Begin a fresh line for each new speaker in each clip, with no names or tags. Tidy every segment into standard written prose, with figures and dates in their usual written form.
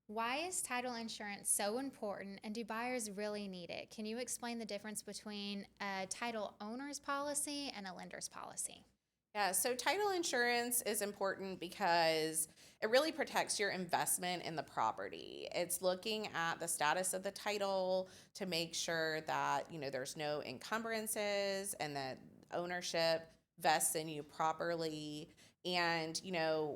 Why is title insurance so important and do buyers really need it? Can you explain the difference between a title owner's policy and a lender's policy?
Yeah, so title insurance is important because it really protects your investment in the property. It's looking at the status of the title to make sure that, there's no encumbrances and that ownership vests in you properly. And,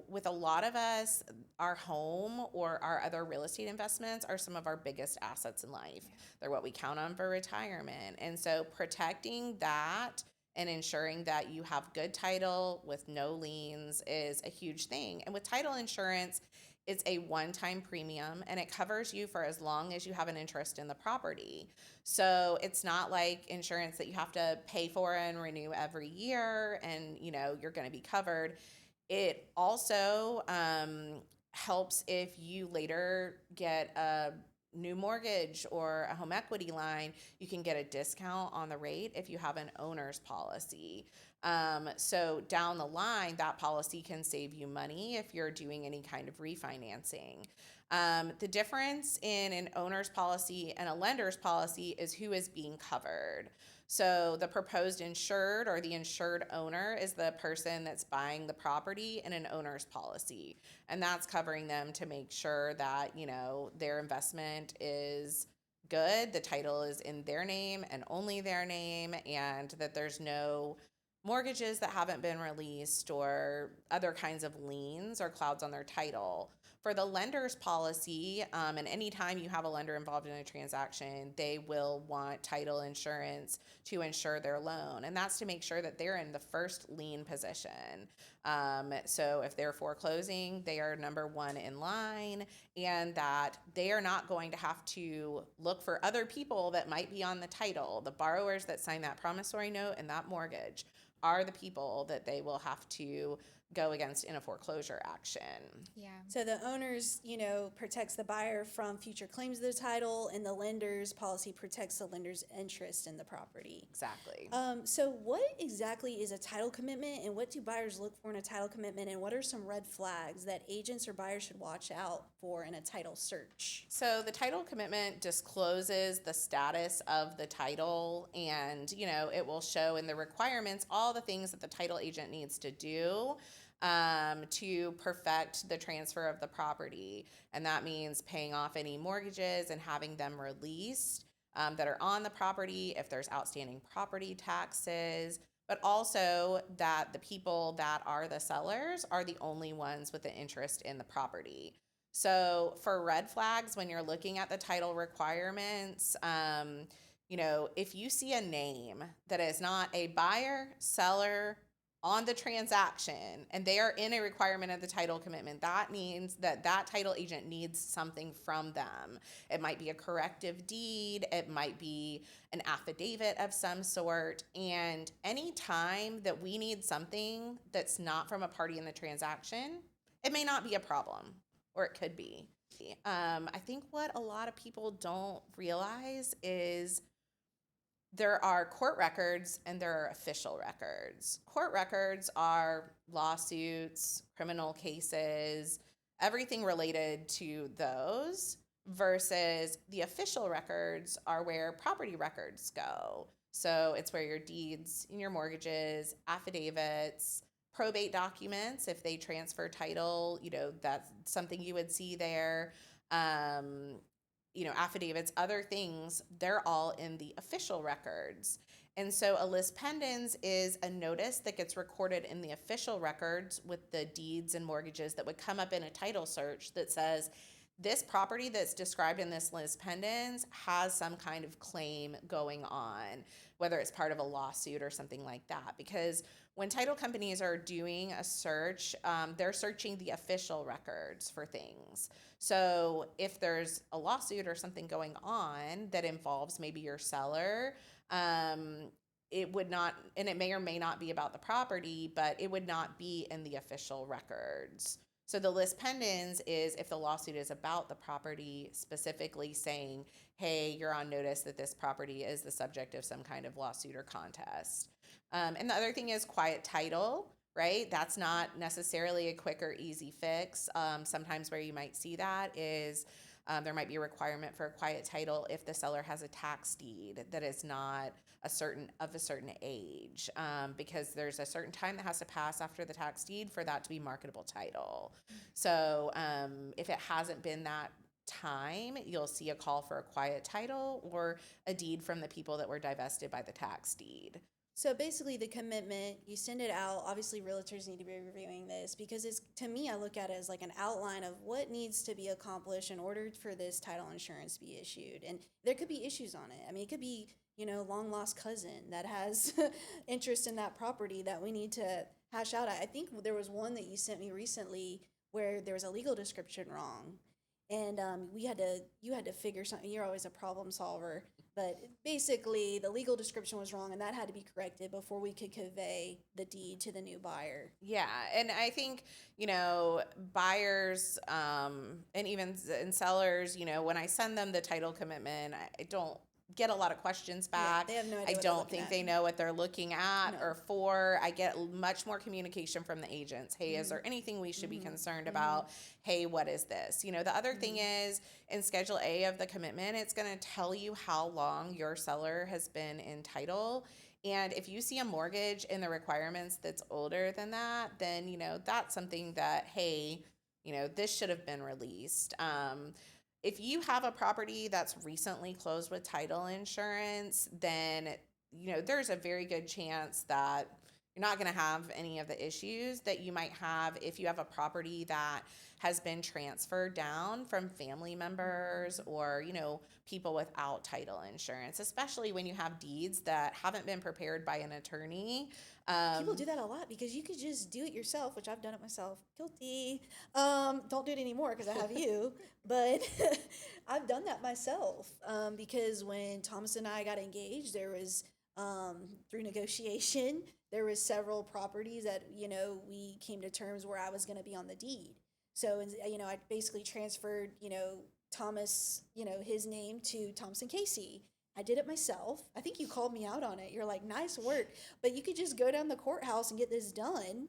with a lot of us, our home or our other real estate investments are some of our biggest assets in life. They're what we count on for retirement. And so protecting that and ensuring that you have good title with no liens is a huge thing. And with title insurance, it's a one-time premium and it covers you for as long as you have an interest in the property. So it's not like insurance that you have to pay for and renew every year and you're going to be covered. It also helps if you later get a new mortgage or a home equity line, you can get a discount on the rate if you have an owner's policy. So down the line, that policy can save you money if you're doing any kind of refinancing. The difference in an owner's policy and a lender's policy is who is being covered. So the proposed insured or the insured owner is the person that's buying the property in an owner's policy. And that's covering them to make sure that, their investment is good, the title is in their name and only their name, and that there's no mortgages that haven't been released or other kinds of liens or clouds on their title. For the lender's policy, and anytime you have a lender involved in a transaction, they will want title insurance to insure their loan. And that's to make sure that they're in the first lien position. So if they're foreclosing, they are number one in line, and that they are not going to have to look for other people that might be on the title. The borrowers that sign that promissory note and that mortgage are the people that they will have to go against in a foreclosure action.
Yeah.
So the owners, protects the buyer from future claims of the title, and the lender's policy protects the lender's interest in the property.
Exactly.
So what exactly is a title commitment, and what do buyers look for in a title commitment, and what are some red flags that agents or buyers should watch out for in a title search?
So the title commitment discloses the status of the title, and it will show in the requirements all the things that the title agent needs to do to perfect the transfer of the property. And that means paying off any mortgages and having them released that are on the property if there's outstanding property taxes, but also that the people that are the sellers are the only ones with the interest in the property. So for red flags, when you're looking at the title requirements, if you see a name that is not a buyer, seller, on the transaction and they are in a requirement of the title commitment, that means that that title agent needs something from them. It might be a corrective deed, it might be an affidavit of some sort, and any time that we need something that's not from a party in the transaction, it may not be a problem, or it could be. I think what a lot of people don't realize is there are court records and there are official records. Court records are lawsuits, criminal cases, everything related to those, versus the official records are where property records go. So it's where your deeds and your mortgages, affidavits, probate documents, if they transfer title, that's something you would see there. Affidavits, other things, they're all in the official records. And so a lis pendens is a notice that gets recorded in the official records with the deeds and mortgages that would come up in a title search that says, this property that's described in this lis pendens has some kind of claim going on, whether it's part of a lawsuit or something like that. Because when title companies are doing a search, they're searching the official records for things. So if there's a lawsuit or something going on that involves maybe your seller, it would not, and it may or may not be about the property, but it would not be in the official records. So the lis pendens is if the lawsuit is about the property, specifically saying, hey, you're on notice that this property is the subject of some kind of lawsuit or contest. And the other thing is quiet title. right? That's not necessarily a quick or easy fix. Sometimes where you might see that is there might be a requirement for a quiet title if the seller has a tax deed that is not a certain age, because there's a certain time that has to pass after the tax deed for that to be marketable title. So if it hasn't been that time, you'll see a call for a quiet title or a deed from the people that were divested by the tax deed.
So basically, the commitment, you send it out. Obviously, realtors need to be reviewing this because it's, to me, I look at it as like an outline of what needs to be accomplished in order for this title insurance to be issued. And there could be issues on it. I mean, it could be, long lost cousin that has interest in that property that we need to hash out. I think there was one that you sent me recently where there was a legal description wrong. And you had to figure something. You're always a problem solver. But basically, the legal description was wrong, and that had to be corrected before we could convey the deed to the new buyer.
Yeah, and I think, buyers and even and sellers, when I send them the title commitment, I don't get a lot of questions back.
They have no idea
I
what they're
don't
looking
think
at.
they know what they're looking at
No.
or for. I get much more communication from the agents. Hey, is there anything we should be concerned about? Hey, what is this? The other thing is in Schedule A of the commitment, it's going to tell you how long your seller has been in title. And if you see a mortgage in the requirements that's older than that, then, that's something that, hey, this should have been released. If you have a property that's recently closed with title insurance, then, there's a very good chance that you're not going to have any of the issues that you might have if you have a property that has been transferred down from family members or, people without title insurance, especially when you have deeds that haven't been prepared by an attorney.
People do that a lot because you could just do it yourself, which I've done it myself. Guilty. Don't do it anymore because I have you. But I've done that myself because when Thomas and I got engaged, there was through negotiation, there was several properties that we came to terms where I was going to be on the deed. So I basically transferred Thomas his name to Thompson Casey. I did it myself. I think you called me out on it. You're like, nice work. But you could just go down the courthouse and get this done,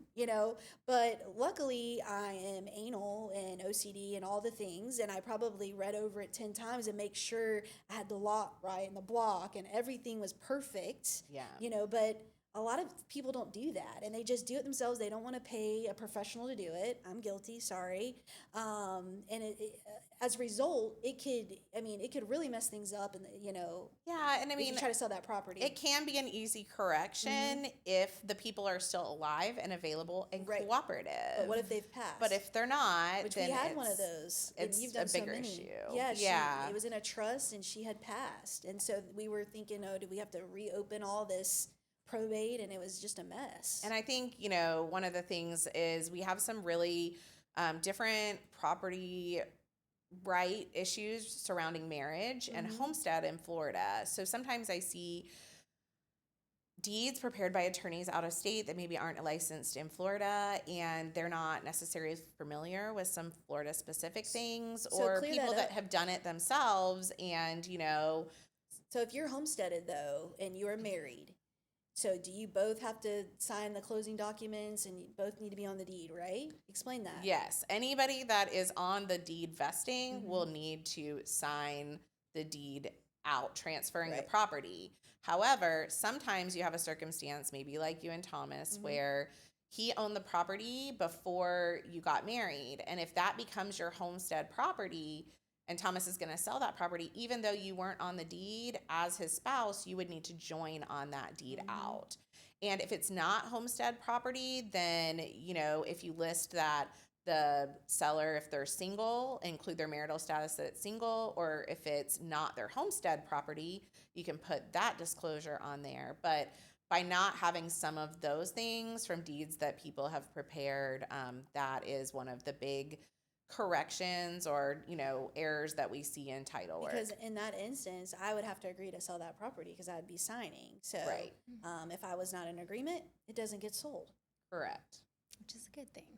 But luckily, I am anal and OCD and all the things. And I probably read over it 10 times and make sure I had the lot right and the block and everything was perfect.
Yeah.
But a lot of people don't do that and they just do it themselves. They don't want to pay a professional to do it. I'm guilty, sorry. And as a result, it could really mess things up and
Yeah, and I
if
mean,
you try to sell that property.
it can be an easy correction if the people are still alive and available and
Right.
cooperative.
But what if they've passed?
But if they're not,
Which
then
we had one of
it's-
those. And
It's
you've done
a bigger
so many.
issue.
Yeah,
Yeah.
it was in a trust and she had passed. And so we were thinking, do we have to reopen all this probate? And it was just a mess.
And I think, one of the things is we have some really different property right issues surrounding marriage and homestead in Florida. So sometimes I see deeds prepared by attorneys out of state that maybe aren't licensed in Florida and they're not necessarily familiar with some Florida specific things
So
or
clear
people
that
that
up.
have done it themselves and,
So if you're homesteaded though and you're married, so do you both have to sign the closing documents and you both need to be on the deed, right? Explain that.
yes, anybody that is on the deed vesting will need to sign the deed out, transferring the
Right.
property. However, sometimes you have a circumstance, maybe like you and Thomas, where he owned the property before you got married. And if that becomes your homestead property and Thomas is going to sell that property, even though you weren't on the deed as his spouse, you would need to join on that deed out. And if it's not homestead property, then, if you list that the seller, if they're single, include their marital status that it's single, or if it's not their homestead property, you can put that disclosure on there. But by not having some of those things from deeds that people have prepared, that is one of the big corrections or, errors that we see in title work.
Because in that instance, I would have to agree to sell that property because I'd be signing. So
Right.
if I was not in agreement, it doesn't get sold.
Correct.
Which is a good thing.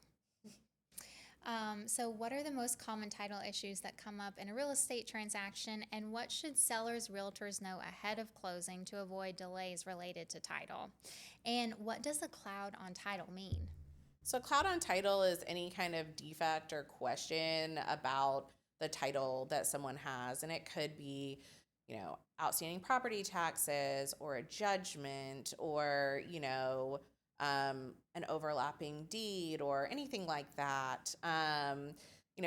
So, what are the most common title issues that come up in a real estate transaction, and what should sellers' realtors know ahead of closing to avoid delays related to title? And what does a cloud on title mean?
So, cloud on title is any kind of defect or question about the title that someone has. And it could be, outstanding property taxes or a judgment or, an overlapping deed or anything like that.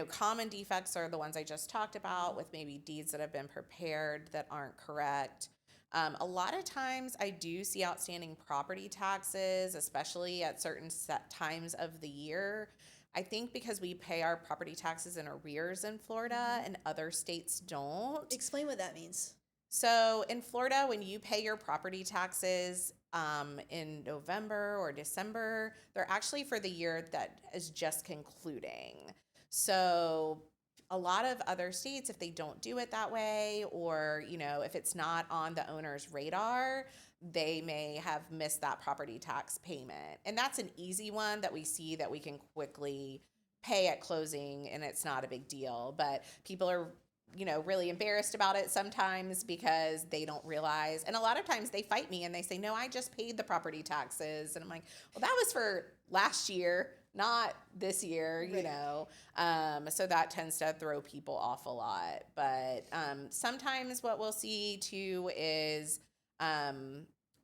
Common defects are the ones I just talked about with maybe deeds that have been prepared that aren't correct. A lot of times I do see outstanding property taxes, especially at certain set times of the year. I think because we pay our property taxes in arrears in Florida and other states don't.
Explain what that means.
So in Florida, when you pay your property taxes in November or December, they're actually for the year that is just concluding. So a lot of other states, if they don't do it that way, or if it's not on the owner's radar, they may have missed that property tax payment. And that's an easy one that we see that we can quickly pay at closing, and it's not a big deal. But people are really embarrassed about it sometimes because they don't realize. And a lot of times they fight me and they say, no, I just paid the property taxes. And I'm like, well, that was for last year, not this year,
Right.
So that tends to throw people off a lot. But sometimes what we'll see too is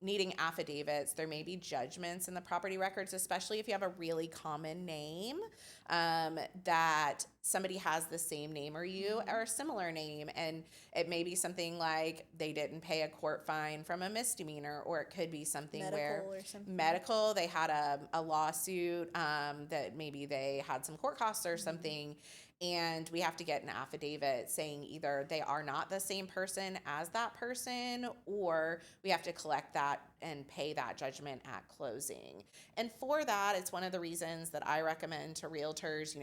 needing affidavits. There may be judgments in the property records, especially if you have a really common name, that somebody has the same name or you or a similar name. And it may be something like they didn't pay a court fine from a misdemeanor, or it could be something
Medical or something.
medical, they had a lawsuit that maybe they had some court costs or something. And we have to get an affidavit saying either they are not the same person as that person, or we have to collect that and pay that judgment at closing. And for that, it's one of the reasons that I recommend to realtors,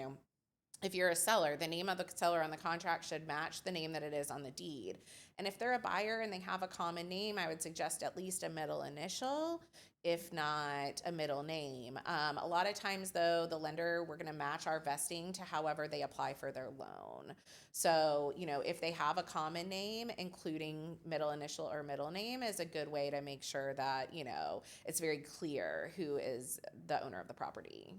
if you're a seller, the name of the seller on the contract should match the name that it is on the deed. And if they're a buyer and they have a common name, I would suggest at least a middle initial, if not a middle name. A lot of times, though, the lender, we're going to match our vesting to however they apply for their loan. So, if they have a common name, including middle initial or middle name is a good way to make sure that, it's very clear who is the owner of the property.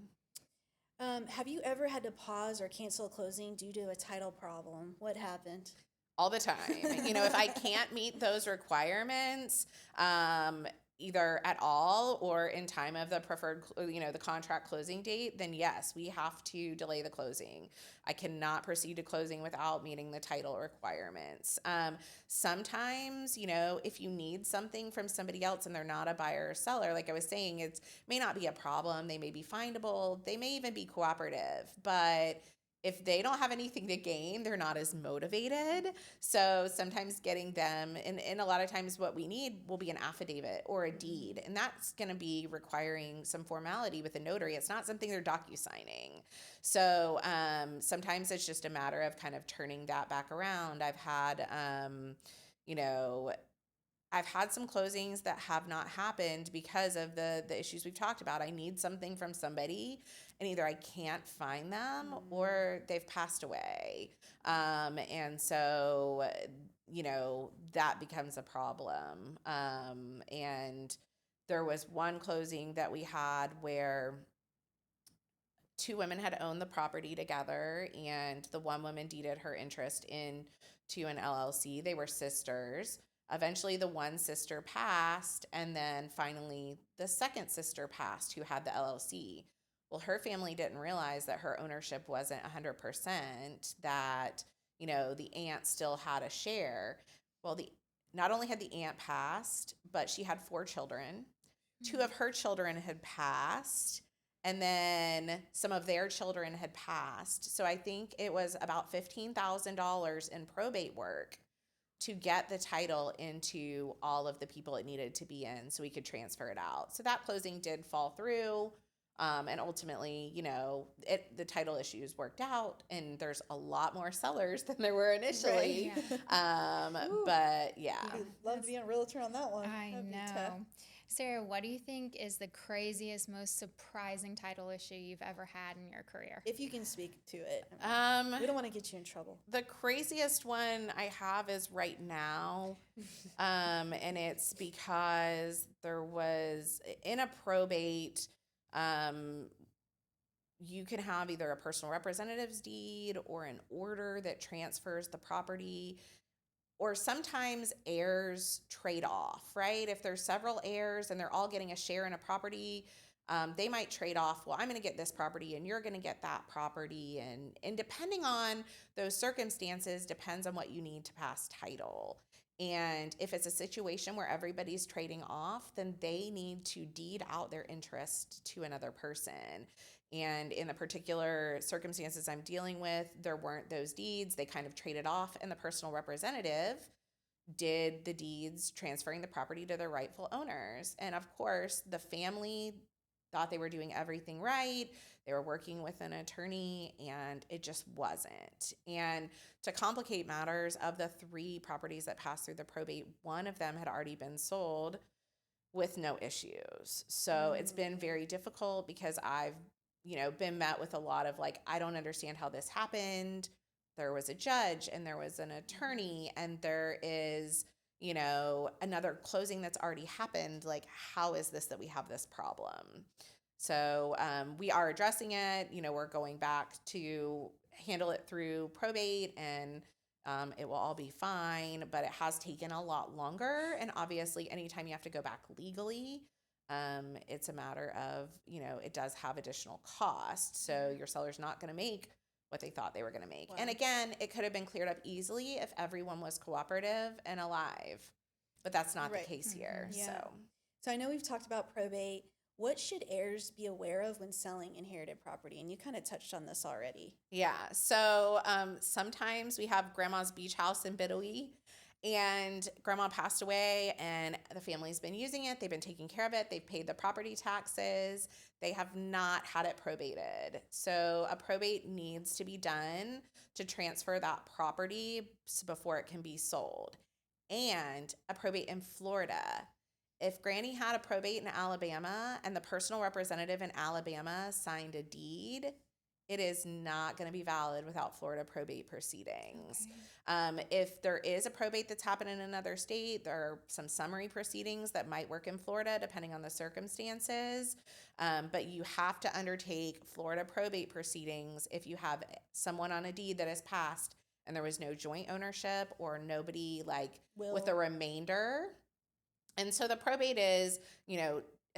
Have you ever had to pause or cancel a closing due to a title problem? What happened?
All the time. If I can't meet those requirements, either at all or in time of the preferred, the contract closing date, then yes, we have to delay the closing. I cannot proceed to closing without meeting the title requirements. Sometimes, if you need something from somebody else and they're not a buyer or seller, like I was saying, it may not be a problem. They may be findable. They may even be cooperative, but if they don't have anything to gain, they're not as motivated. So sometimes getting them, and a lot of times what we need will be an affidavit or a deed. And that's going to be requiring some formality with a notary. It's not something they're docu-signing. So sometimes it's just a matter of kind of turning that back around. I've had, I've had some closings that have not happened because of the issues we've talked about. I need something from somebody, and either I can't find them or they've passed away. And so, that becomes a problem. And there was one closing that we had where two women had owned the property together, and the one woman deeded her interest into an LLC. They were sisters. Eventually, the one sister passed, and then finally, the second sister passed who had the LLC. Well, her family didn't realize that her ownership wasn't 100%, that, the aunt still had a share. Well, not only had the aunt passed, but she had 4 children. 2 of her children had passed, and then some of their children had passed. So I think it was about $15,000 in probate work to get the title into all of the people it needed to be in so we could transfer it out. So that closing did fall through. And ultimately, the title issues worked out, and there's a lot more sellers than there were initially.
Right,
But yeah.
You'd love to be a realtor on that one.
I
That'd be
know.
tough.
Sarah, what do you think is the craziest, most surprising title issue you've ever had in your career?
If you can speak to it. We don't want to get you in trouble.
The craziest one I have is right now. And it's because there was in a probate, you can have either a personal representative's deed or an order that transfers the property, or sometimes heirs trade off, right? If there's several heirs and they're all getting a share in a property, they might trade off, well, I'm going to get this property and you're going to get that property. And depending on those circumstances, depends on what you need to pass title. And if it's a situation where everybody's trading off, then they need to deed out their interest to another person. And in the particular circumstances I'm dealing with, there weren't those deeds. They kind of traded off, and the personal representative did the deeds transferring the property to their rightful owners. And of course, the family thought they were doing everything right. They were working with an attorney, and it just wasn't. And to complicate matters, of the 3 properties that passed through the probate, one of them had already been sold with no issues. So it's been very difficult because I've been met with a lot of like, I don't understand how this happened. There was a judge and there was an attorney and there is, another closing that's already happened. Like, how is this that we have this problem? So we are addressing it. We're going back to handle it through probate, and it will all be fine, but it has taken a lot longer. And obviously, anytime you have to go back legally, it's a matter of, it does have additional cost. So your seller's not going to make what they thought they were going to make.
Wow.
And again, it could have been cleared up easily if everyone was cooperative and alive, but that's not
Right.
the case here.
Yeah. So I know we've talked about probate. What should heirs be aware of when selling inherited property? And you kind of touched on this already.
Yeah. So sometimes we have grandma's beach house in Bidawee, and grandma passed away and the family's been using it. They've been taking care of it. They've paid the property taxes. They have not had it probated. So a probate needs to be done to transfer that property before it can be sold. And a probate in Florida. If Granny had a probate in Alabama and the personal representative in Alabama signed a deed, it is not going to be valid without Florida probate proceedings.
Okay.
If there is a probate that's happened in another state, there are some summary proceedings that might work in Florida depending on the circumstances. But you have to undertake Florida probate proceedings if you have someone on a deed that has passed and there was no joint ownership or nobody with a remainder. And so the probate is,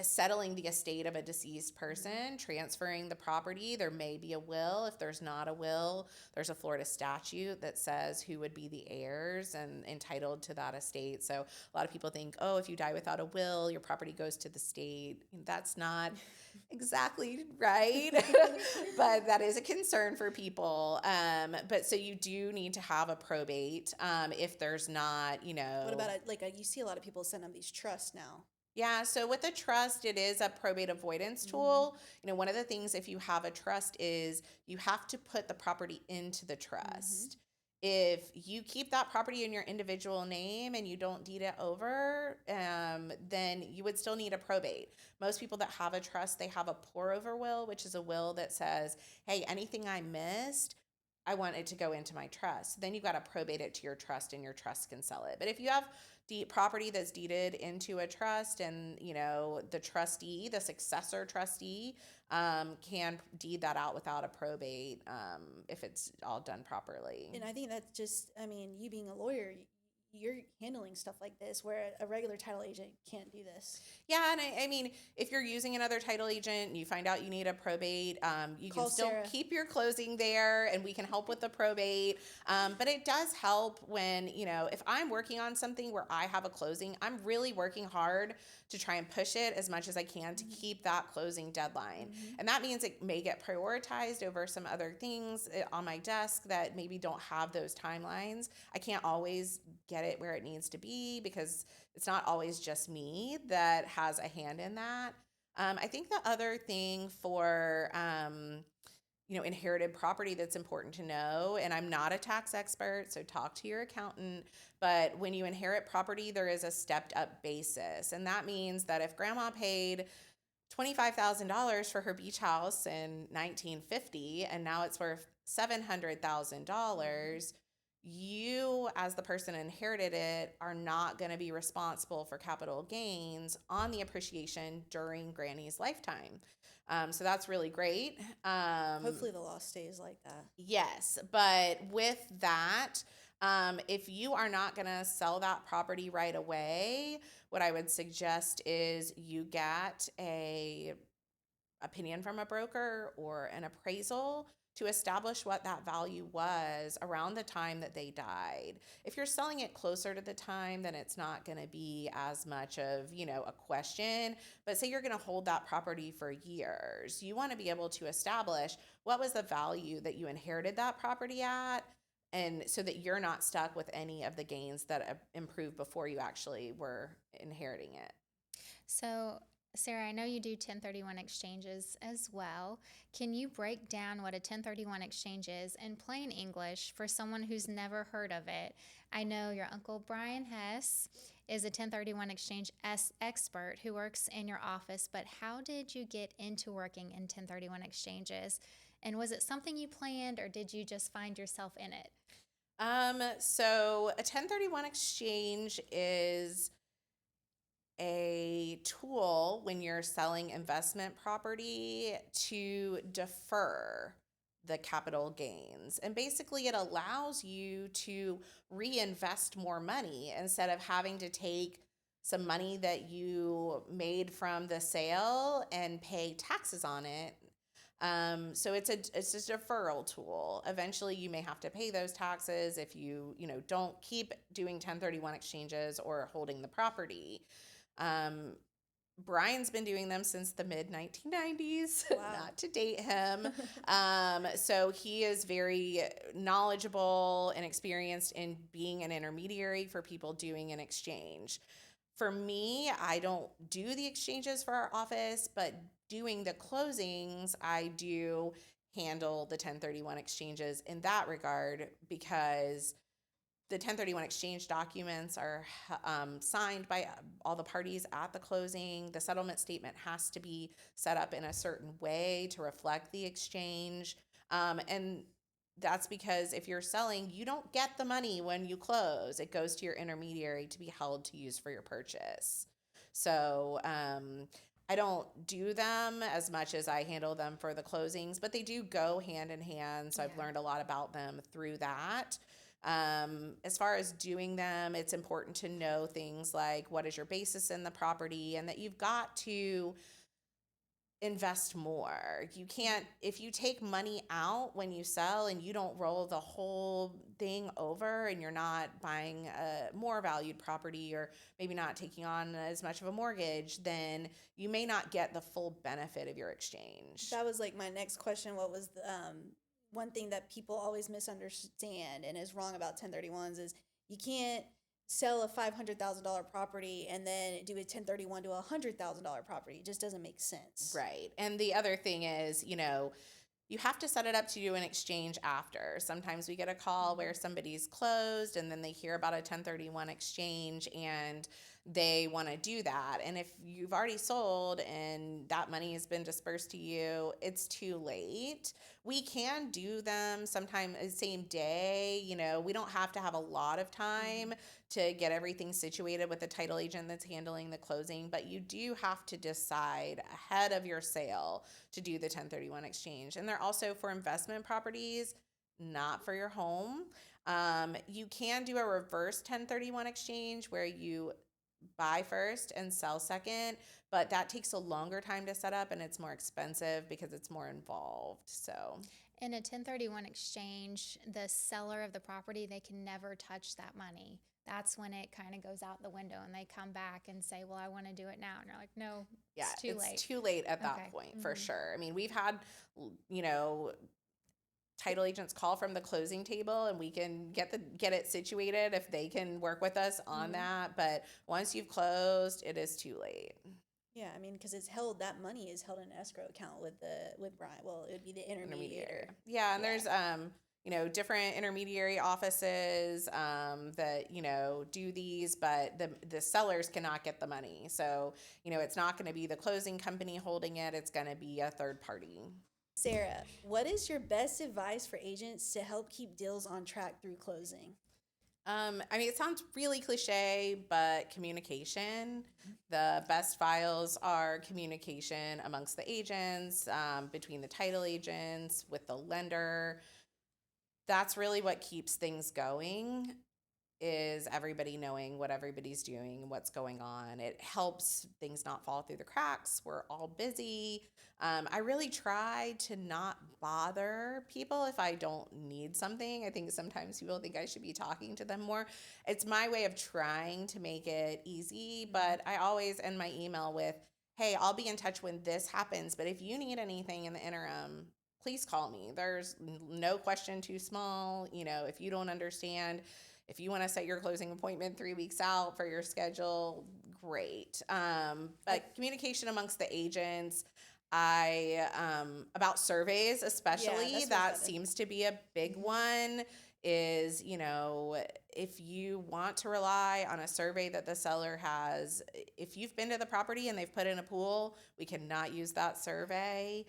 settling the estate of a deceased person, transferring the property. There may be a will. If there's not a will, there's a Florida statute that says who would be the heirs and entitled to that estate. So a lot of people think, oh, if you die without a will, your property goes to the state. That's not exactly right, but that is a concern for people. But so you do need to have a probate if there's not,
What about you see a lot of people send them these trusts now.
Yeah, so with a trust, it is a probate avoidance tool. One of the things if you have a trust is you have to put the property into the trust. If you keep that property in your individual name and you don't deed it over, then you would still need a probate. Most people that have a trust, they have a pour-over will, which is a will that says, hey, anything I missed, I want it to go into my trust. Then you've got to probate it to your trust and your trust can sell it. But if you have property that's deeded into a trust and, the trustee, the successor trustee, can deed that out without a probate if it's all done properly.
And I think that's just, you being a lawyer, you're handling stuff like this where a regular title agent can't do this.
Yeah, and I mean, if you're using another title agent and you find out you need a probate, you
Call
can still
Sarah.
keep your closing there and we can help with the probate. But it does help when, if I'm working on something where I have a closing, I'm really working hard to try and push it as much as I can to keep that closing deadline. And that means it may get prioritized over some other things on my desk that maybe don't have those timelines. I can't always get it where it needs to be because it's not always just me that has a hand in that. I think the other thing for, inherited property that's important to know. And I'm not a tax expert, so talk to your accountant. But when you inherit property, there is a stepped up basis. And that means that if grandma paid $25,000 for her beach house in 1950 and now it's worth $700,000, you, as the person inherited it, are not going to be responsible for capital gains on the appreciation during Granny's lifetime. So that's really great.
Hopefully the law stays like that.
Yes, but with that, if you are not going to sell that property right away, what I would suggest is you get a opinion from a broker or an appraisal to establish what that value was around the time that they died. If you're selling it closer to the time, then it's not going to be as much of, a question. But say you're going to hold that property for years, you want to be able to establish what was the value that you inherited that property at, and so that you're not stuck with any of the gains that improved before you actually were inheriting it.
So, Sarah, I know you do 1031 exchanges as well. Can you break down what a 1031 exchange is in plain English for someone who's never heard of it? I know your Uncle Brian Hess is a 1031 exchange expert who works in your office, but how did you get into working in 1031 exchanges? And was it something you planned, or did you just find yourself in it?
So a 1031 exchange is a tool when you're selling investment property to defer the capital gains. And basically, it allows you to reinvest more money instead of having to take some money that you made from the sale and pay taxes on it. So it's a deferral tool. Eventually, you may have to pay those taxes if don't keep doing 1031 exchanges or holding the property. Brian's been doing them since the mid 1990s,
Wow.
not to date him. So he is very knowledgeable and experienced in being an intermediary for people doing an exchange. For me, I don't do the exchanges for our office, but doing the closings, I do handle the 1031 exchanges in that regard, because the 1031 exchange documents are signed by all the parties at the closing. The settlement statement has to be set up in a certain way to reflect the exchange. And that's because if you're selling, you don't get the money when you close. It goes to your intermediary to be held to use for your purchase. So I don't do them as much as I handle them for the closings, but they do go hand in hand. So I've learned a lot about them through that. As far as doing them, it's important to know things like what is your basis in the property, and that you've got to invest more. You can't, if you take money out when you sell and you don't roll the whole thing over, and you're not buying a more valued property, or maybe not taking on as much of a mortgage, then you may not get the full benefit of your exchange.
That was like my next question. What was the one thing that people always misunderstand and is wrong about 1031s is you can't sell a $500,000 property and then do a 1031 to a $100,000 property. It just doesn't make sense.
Right. And the other thing is, you have to set it up to do an exchange after. Sometimes we get a call where somebody's closed and then they hear about a 1031 exchange and they want to do that. And if you've already sold and that money has been dispersed to you, it's too late. We can do them sometime the same day. We don't have to have a lot of time to get everything situated with the title agent that's handling the closing, but you do have to decide ahead of your sale to do the 1031 exchange. And they're also for investment properties, not for your home. You can do a reverse 1031 exchange where you buy first and sell second, but that takes a longer time to set up and it's more expensive because it's more involved. So
In a 1031 exchange, the seller of the property, they can never touch that money. That's when it kind of goes out the window and they come back and say, well, I want to do it now. And you're like, no, it's too late.
It's too late at that
Okay.
point, for sure. I mean, we've had, title agents call from the closing table and we can get it situated if they can work with us on that. But once you've closed, it is too late.
Yeah, I mean, because it's held, that money is held in an escrow account with Brian. Well, it would be the intermediator.
Yeah, and
Yeah.
there's different intermediary offices that do these, but the sellers cannot get the money. So it's not going to be the closing company holding it. It's going to be a third party.
Sarah, what is your best advice for agents to help keep deals on track through closing?
I mean, it sounds really cliche, but communication. The best files are communication amongst the agents, between the title agents, with the lender. That's really what keeps things going, is everybody knowing what everybody's doing, what's going on. It helps things not fall through the cracks. We're all busy. I really try to not bother people if I don't need something. I think sometimes people think I should be talking to them more. It's my way of trying to make it easy, but I always end my email with, hey, I'll be in touch when this happens, but if you need anything in the interim, please call me. There's no question too small. If you don't understand, if you want to set your closing appointment 3 weeks out for your schedule, great. But communication amongst the agents, about surveys especially, that seems to be a big one. Is if you want to rely on a survey that the seller has, if you've been to the property and they've put in a pool, we cannot use that survey.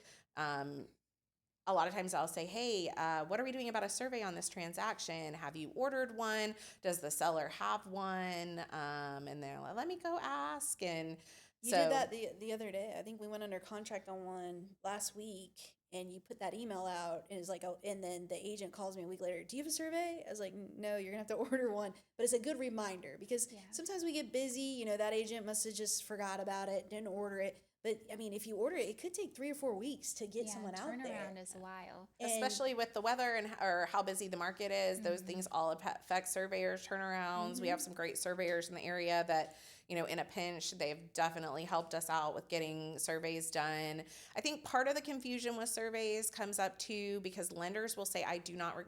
A lot of times I'll say, hey, what are we doing about a survey on this transaction? Have you ordered one? Does the seller have one? And they're like, let me go ask. And
You did that the other day. I think we went under contract on one last week, and you put that email out, and it's like, oh, and then the agent calls me a week later. Do you have a survey? I was like, no, you're gonna have to order one. But it's a good reminder because sometimes we get busy. That agent must have just forgot about it, didn't order it. But I mean, if you order it, it could take 3 or 4 weeks to get someone out there.
Turnaround is a while.
Especially with the weather or how busy the market is, those things all affect surveyors' turnarounds. We have some great surveyors in the area that, in a pinch, they've definitely helped us out with getting surveys done. I think part of the confusion with surveys comes up too because lenders will say,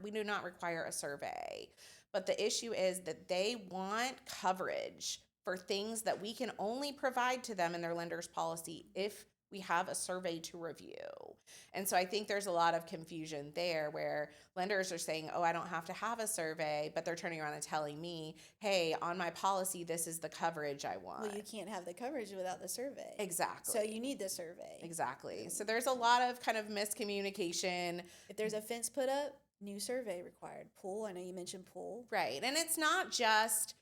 we do not require a survey. But the issue is that they want coverage for things that we can only provide to them in their lender's policy if we have a survey to review. And so I think there's a lot of confusion there where lenders are saying, oh, I don't have to have a survey, but they're turning around and telling me, hey, on my policy, this is the coverage I want.
Well, you can't have the coverage without the survey.
Exactly.
So you need the survey.
Exactly. So there's a lot of kind of miscommunication.
If there's a fence put up, new survey required. Pool, I know you mentioned pool.
Right. And it's not just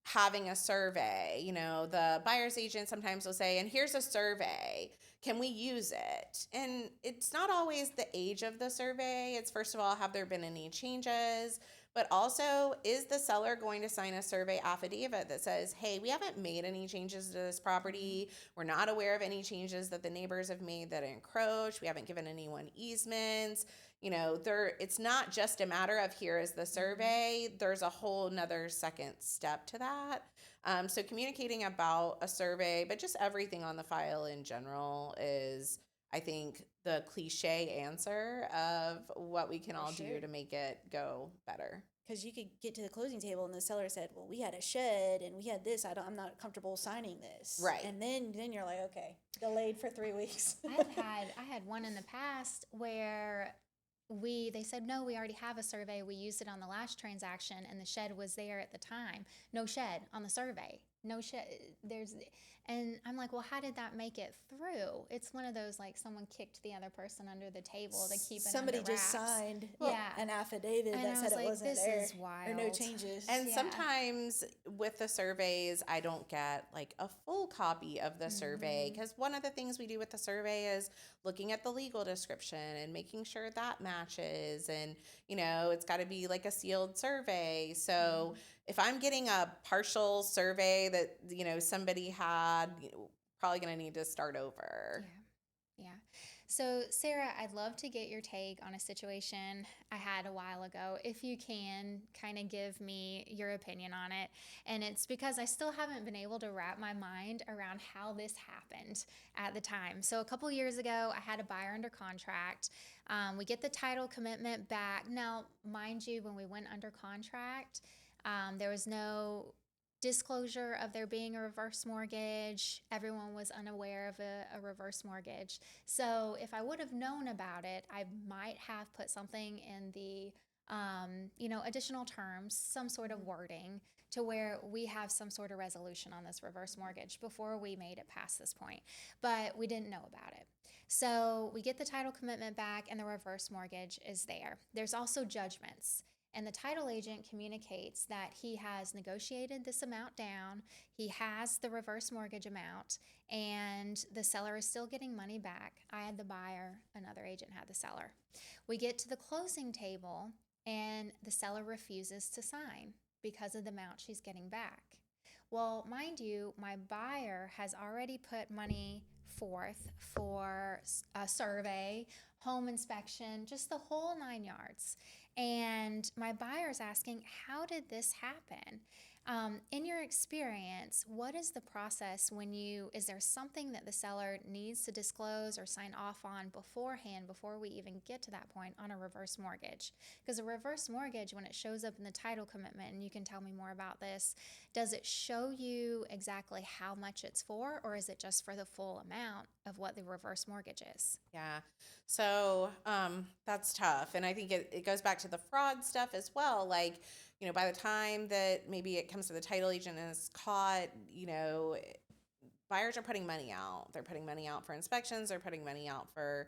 having a survey. The buyer's agent sometimes will say, and here's a survey, can we use it? And it's not always the age of the survey. It's, first of all, have there been any changes? But also, is the seller going to sign a survey affidavit that says, hey, we haven't made any changes to this property. We're not aware of any changes that the neighbors have made that encroach. We haven't given anyone easements. It's not just a matter of here is the survey. There's a whole nother second step to that. So communicating about a survey, but just everything on the file in general is, I think, the cliche answer of what we can all do to make it go better.
Because you could get to the closing table and the seller said, well, we had a shed and we had this. I'm not comfortable signing this.
Right.
And then you're like, okay, delayed for 3 weeks.
I had one in the past where they said, no, we already have a survey. We used it on the last transaction and the shed was there at the time. No shed on the survey. No shed. And I'm like, well, how did that make it through? It's one of those, like, someone kicked the other person under the table to keep it
Somebody
under wraps.
just signed
Yeah.
an affidavit
And
that
I
said
was
it
like,
wasn't
this
there
is wild.
or no changes.
And sometimes with the surveys, I don't get like a full copy of the survey because one of the things we do with the survey is looking at the legal description and making sure that matches. And, it's got to be like a sealed survey. So if I'm getting a partial survey that, somebody had, probably going to need to start over.
Yeah. So, Sarah, I'd love to get your take on a situation I had a while ago. If you can, kind of give me your opinion on it. And it's because I still haven't been able to wrap my mind around how this happened at the time. So, a couple years ago, I had a buyer under contract. We get the title commitment back. Now, mind you, when we went under contract, there was no disclosure of there being a reverse mortgage. Everyone was unaware of a reverse mortgage. So if I would have known about it, I might have put something in the additional terms, some sort of wording to where we have some sort of resolution on this reverse mortgage before we made it past this point. But we didn't know about it. So we get the title commitment back and the reverse mortgage is there. There's also judgments. And the title agent communicates that he has negotiated this amount down, he has the reverse mortgage amount, and the seller is still getting money back. I had the buyer, another agent had the seller. We get to the closing table, and the seller refuses to sign because of the amount she's getting back. Well, mind you, my buyer has already put money forth for a survey, home inspection, just the whole 9 yards. And my buyer's asking, how did this happen? In your experience, what is the process is there something that the seller needs to disclose or sign off on beforehand before we even get to that point on a reverse mortgage? Because a reverse mortgage, when it shows up in the title commitment, and you can tell me more about this, does it show you exactly how much it's for, or is it just for the full amount of what the reverse mortgage is?
Yeah. So that's tough. And I think it goes back to the fraud stuff as well. Like, by the time that maybe it comes to the title agent and is caught, buyers are putting money out. They're putting money out for inspections. They're putting money out for,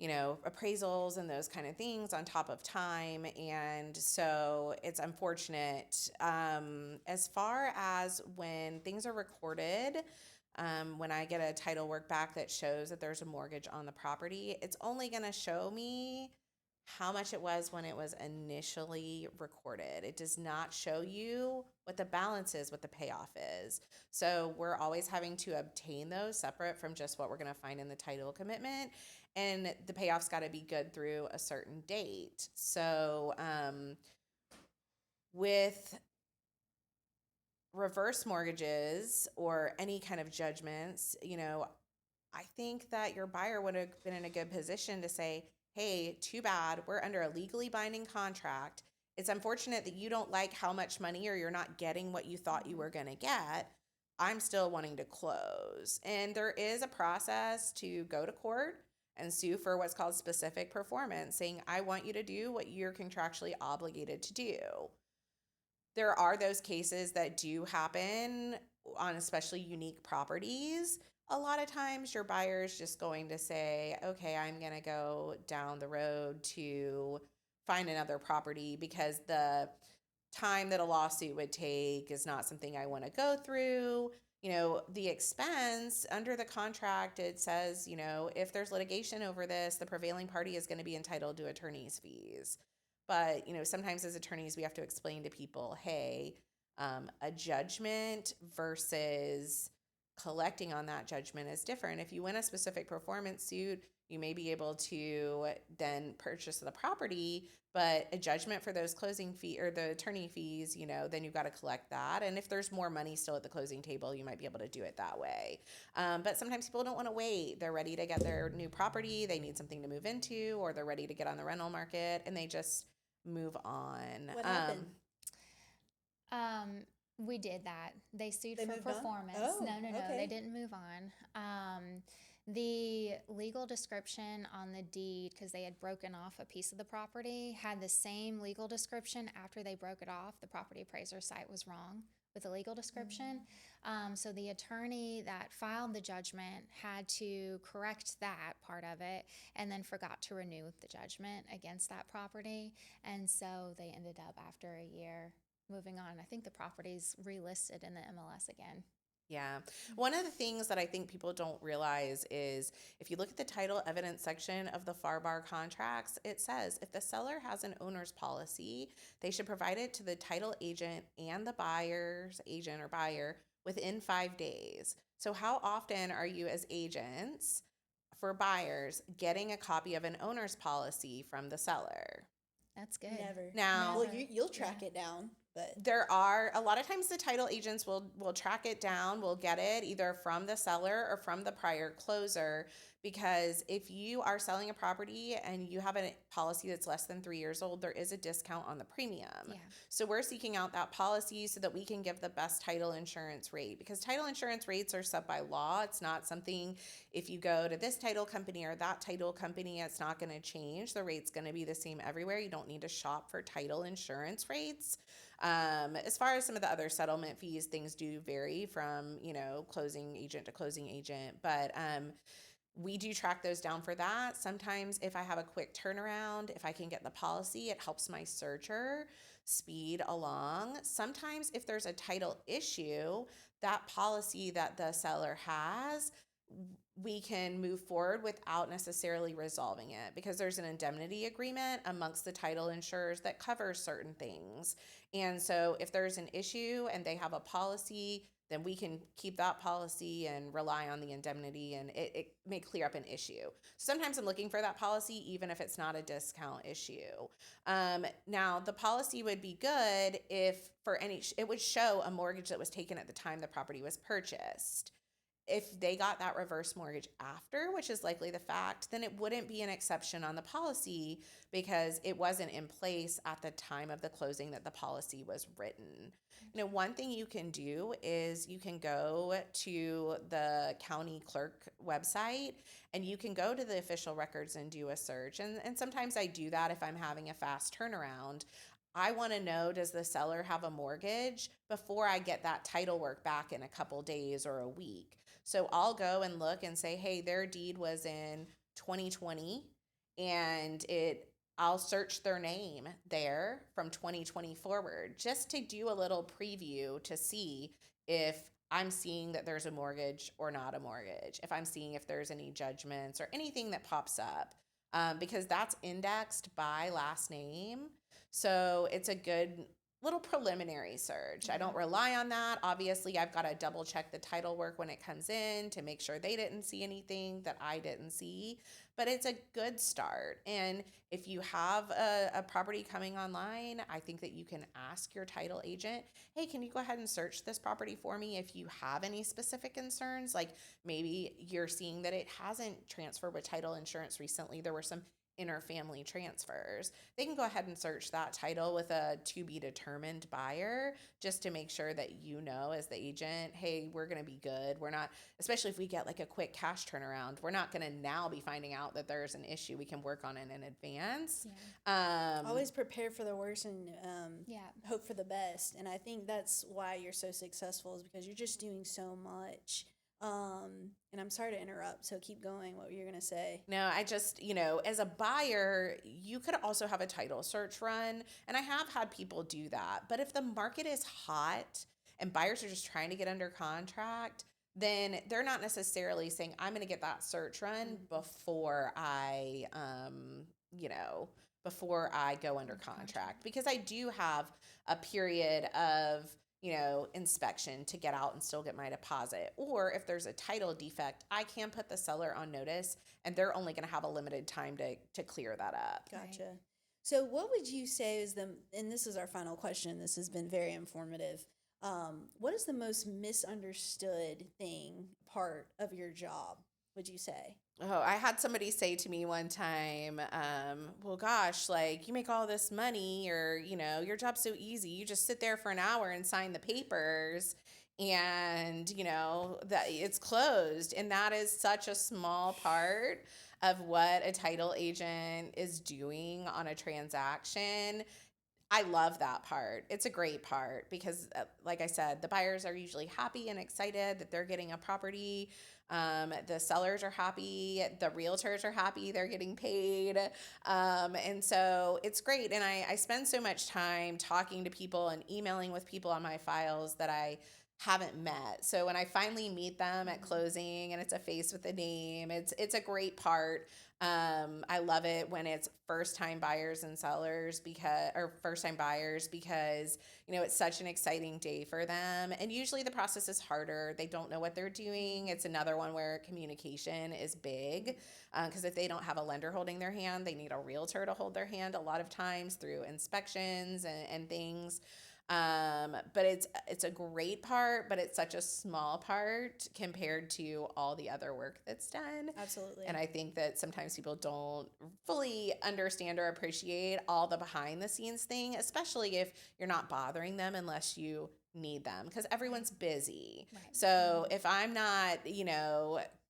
appraisals and those kind of things on top of time. And so it's unfortunate. As far as when things are recorded, when I get a title work back that shows that there's a mortgage on the property, it's only going to show me how much it was when it was initially recorded. It does not show you what the balance is, what the payoff is. So we're always having to obtain those separate from just what we're going to find in the title commitment. And the payoff's got to be good through a certain date. So with reverse mortgages or any kind of judgments, I think that your buyer would have been in a good position to say, hey, too bad, we're under a legally binding contract. It's unfortunate that you don't like how much money or you're not getting what you thought you were going to get. I'm still wanting to close. And there is a process to go to court and sue for what's called specific performance, saying, I want you to do what you're contractually obligated to do. There are those cases that do happen on especially unique properties. A lot of times your buyer's just going to say, okay, I'm going to go down the road to find another property because the time that a lawsuit would take is not something I want to go through. The expense under the contract, it says, if there's litigation over this, the prevailing party is going to be entitled to attorney's fees. But, sometimes as attorneys, we have to explain to people, hey, a judgment versus collecting on that judgment is different. If you win a specific performance suit, you may be able to then purchase the property, but a judgment for those closing fee or the attorney fees, then you've got to collect that. And if there's more money still at the closing table, you might be able to do it that way. But sometimes people don't want to wait. They're ready to get their new property. They need something to move into, or they're ready to get on the rental market, and they just move on.
What happened?
We did that. They sued
They
for
moved on?
performance.
Oh,
No,
okay.
they didn't move on. The legal description on the deed, because they had broken off a piece of the property, had the same legal description after they broke it off. The property appraiser site was wrong with the legal description. So the attorney that filed the judgment had to correct that part of it and then forgot to renew the judgment against that property. And so they ended up, after a year, moving on. I think the property's relisted in the MLS again.
Yeah. One of the things that I think people don't realize is if you look at the title evidence section of the FAR/BAR contracts, it says if the seller has an owner's policy, they should provide it to the title agent and the buyer's agent or buyer within 5 days. So how often are you as agents for buyers getting a copy of an owner's policy from the seller?
That's good.
Never.
Now,
Well, you'll track it down. but
There are a lot of times the title agents will track it down, will get it either from the seller or from the prior closer, because if you are selling a property and you have a policy that's less than 3 years old, there is a discount on the premium.
Yeah.
So we're seeking out that policy so that we can give the best title insurance rate, because title insurance rates are set by law. It's not something, if you go to this title company or that title company, it's not going to change. The rate's going to be the same everywhere. You don't need to shop for title insurance rates. As far as some of the other settlement fees, things do vary from, closing agent to closing agent, but we do track those down for that. Sometimes if I have a quick turnaround, if I can get the policy, it helps my searcher speed along. Sometimes if there's a title issue, that policy that the seller has, we can move forward without necessarily resolving it, because there's an indemnity agreement amongst the title insurers that covers certain things. And so if there's an issue and they have a policy, then we can keep that policy and rely on the indemnity, and it may clear up an issue. Sometimes I'm looking for that policy, even if it's not a discount issue. Now, the policy would be good if it would show a mortgage that was taken at the time the property was purchased. If they got that reverse mortgage after, which is likely the fact, then it wouldn't be an exception on the policy because it wasn't in place at the time of the closing that the policy was written. One thing you can do is you can go to the county clerk website and you can go to the official records and do a search. And sometimes I do that if I'm having a fast turnaround. I want to know, does the seller have a mortgage before I get that title work back in a couple days or a week? So I'll go and look and say, hey, their deed was in 2020, and I'll search their name there from 2020 forward, just to do a little preview to see if I'm seeing that there's a mortgage or not a mortgage, if I'm seeing if there's any judgments or anything that pops up, because that's indexed by last name. So it's a good little preliminary search. I don't rely on that. Obviously, I've got to double check the title work when it comes in to make sure they didn't see anything that I didn't see, but it's a good start. And if you have a property coming online, I think that you can ask your title agent, hey, can you go ahead and search this property for me if you have any specific concerns? Like maybe you're seeing that it hasn't transferred with title insurance recently. There were some interfamily transfers. They can go ahead and search that title with a to be determined buyer, just to make sure that as the agent, hey, we're going to be good. We're not, especially if we get like a quick cash turnaround, we're not going to now be finding out that there's an issue. We can work on it in advance.
Always prepare for the worst and hope for the best. And I think that's why you're so successful, is because you're just doing so much. And I'm sorry to interrupt, so keep going. What were you going to say?
No, I just, as a buyer, you could also have a title search run, and I have had people do that. But if the market is hot and buyers are just trying to get under contract, then they're not necessarily saying, I'm going to get that search run before I, before I go under contract, because I do have a period of inspection to get out and still get my deposit. Or if there's a title defect, I can put the seller on notice, and they're only going to have a limited time to clear that up.
Gotcha. Right. So what would you say is and this is our final question, this has been very informative. What is the most misunderstood part of your job, would you say?
Oh, I had somebody say to me one time, well, gosh, like you make all this money, or, your job's so easy. You just sit there for an hour and sign the papers and, that it's closed. And that is such a small part of what a title agent is doing on a transaction. I love that part. It's a great part because, like I said, the buyers are usually happy and excited that they're getting a property. The sellers are happy. The realtors are happy. They're getting paid. And so it's great. And I spend so much time talking to people and emailing with people on my files that I haven't met. So when I finally meet them at closing and it's a face with a name, it's a great part. I love it when it's first-time buyers and sellers first-time buyers, because, it's such an exciting day for them. And usually the process is harder. They don't know what they're doing. It's another one where communication is big, because if they don't have a lender holding their hand, they need a realtor to hold their hand a lot of times through inspections and things. But it's a great part, but it's such a small part compared to all the other work that's done.
Absolutely.
And I think that sometimes people don't fully understand or appreciate all the behind the scenes thing, especially if you're not bothering them unless you need them, because everyone's busy.
Right.
So if I'm not,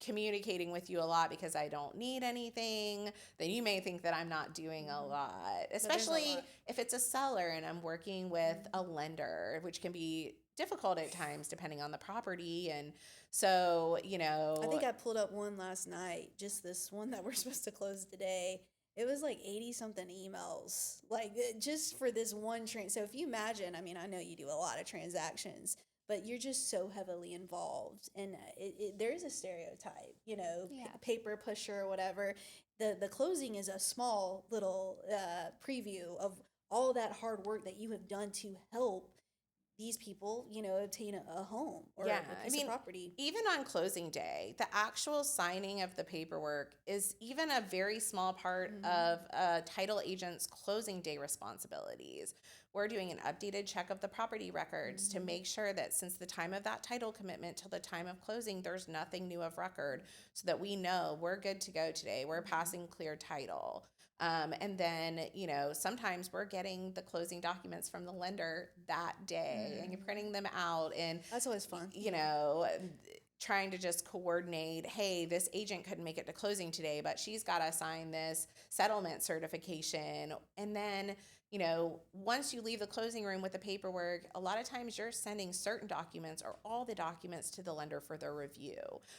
communicating with you a lot because I don't need anything, then you may think that I'm not doing a lot, especially if it's a seller and I'm working with a lender, which can be difficult at times depending on the property. And so,
I think I pulled up one last night, just this one that we're supposed to close today. It was like 80 something emails, like just for this one so if you imagine, I mean, I know you do a lot of transactions, but you're just so heavily involved, and there is a stereotype,
Yeah.
paper pusher or whatever. The closing is a small little preview of all that hard work that you have done to help these people, obtain a home or a piece of property.
Even on closing day, the actual signing of the paperwork is even a very small part of a title agent's closing day responsibilities. We're doing an updated check of the property records to make sure that since the time of that title commitment till the time of closing, there's nothing new of record, so that we know we're good to go today. We're passing clear title. And then, sometimes we're getting the closing documents from the lender that day and you're printing them out. And
that's always fun.
Trying to just coordinate, hey, this agent couldn't make it to closing today, but she's got to sign this settlement certification. And then, once you leave the closing room with the paperwork, a lot of times you're sending certain documents or all the documents to the lender for their review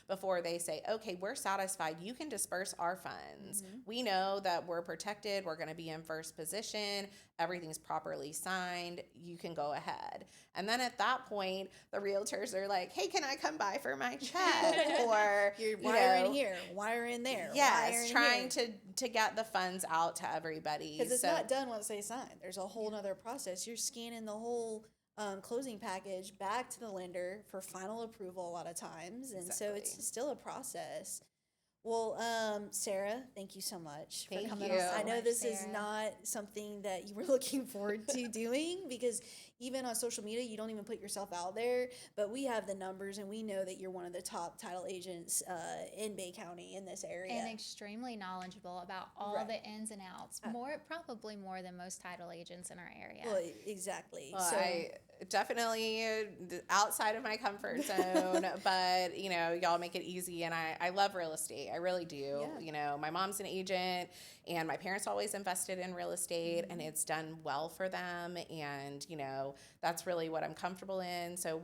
before they say, okay, we're satisfied. You can disperse our funds. We know that we're protected. We're going to be in first position. Everything's properly signed. You can go ahead. And then at that point, the realtors are like, hey, can I come by for my check? Or
you're wiring here, wiring there.
Yes, trying to get the funds out to everybody.
Because it's not done once they sign. There's a whole nother process. You're scanning the whole closing package back to the lender for final approval a lot of times. And so it's still a process. Well, Sarah, thank you so much for coming on. I know this is not something that you were looking forward to doing, because even on social media, you don't even put yourself out there. But we have the numbers, and we know that you're one of the top title agents in Bay County in this area.
And extremely knowledgeable about all the ins and outs. Probably more than most title agents in our area.
Well, exactly.
Well, so I definitely outside of my comfort zone, but y'all make it easy, and I love real estate. I really do. Yeah. My mom's an agent, and my parents always invested in real estate, and it's done well for them, and that's really what I'm comfortable in. So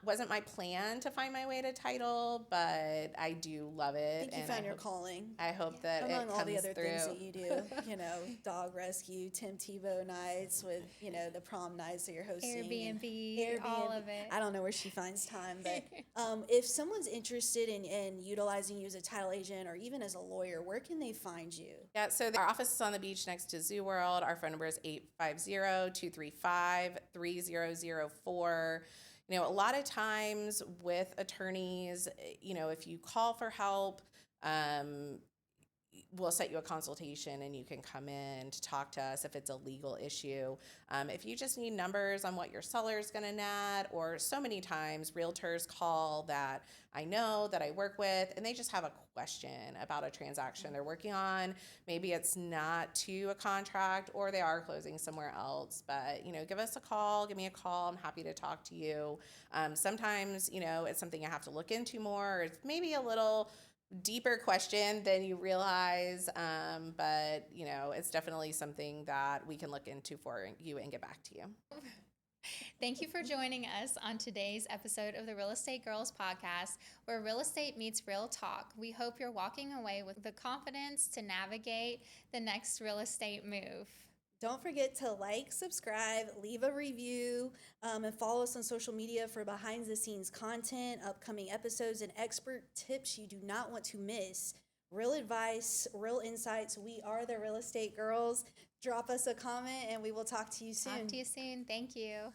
wasn't my plan to find my way to title, but I do love it.
I think you found your calling.
I hope that
among
it
all
comes
the other
through.
things that you do, dog rescue, Tim Tebow nights with, the prom nights that you're hosting.
Airbnb, all of it.
I don't know where she finds time, but if someone's interested in utilizing you as a title agent or even as a lawyer, where can they find you?
Yeah, so our office is on the beach next to Zoo World. Our phone number is 850-235-3004. A lot of times with attorneys, if you call for help, we'll set you a consultation and you can come in to talk to us if it's a legal issue. If you just need numbers on what your seller is going to net, or so many times realtors call that I know that I work with and they just have a question about a transaction they're working on. Maybe it's not to a contract or they are closing somewhere else, but give us a call, give me a call. I'm happy to talk to you. Sometimes, it's something you have to look into more. It's maybe a little deeper question than you realize, but it's definitely something that we can look into for you and get back to you.
Thank you for joining us on today's episode of the Real Estate Girls podcast, where real estate meets real talk. We hope you're walking away with the confidence to navigate the next real estate move.
Don't forget to like, subscribe, leave a review, and follow us on social media for behind-the-scenes content, upcoming episodes, and expert tips you do not want to miss. Real advice, real insights. We are the Real Estate Girls. Drop us a comment, and we will talk to you soon.
Talk to you soon. Thank you.